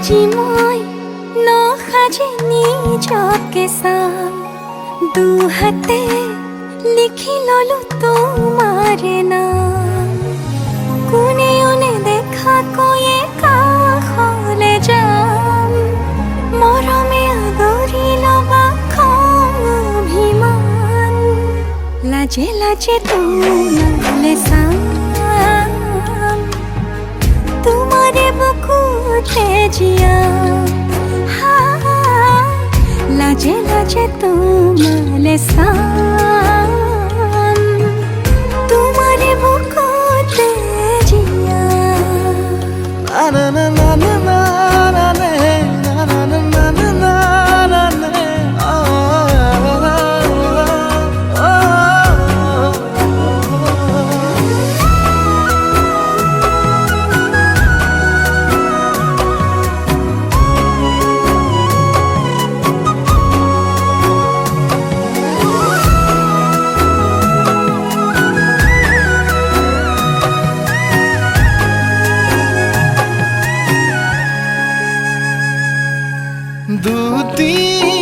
আজি মই নসাজি নিজকে চাম দুহাতে লিখি ললো তোমাৰে নাম কোনেও নেদেখাকৈয়ে কাষলে যাম মৰমে আদৰি লবা খং অভিমান লাজে লাজে তোমালে চাম তোমাৰে বুকুতে জিয়াম লাজে লাজে তোমালে চাম তোমাৰে বুকুতে জিয়াম na na na na na na na na na na na na na na দুদিন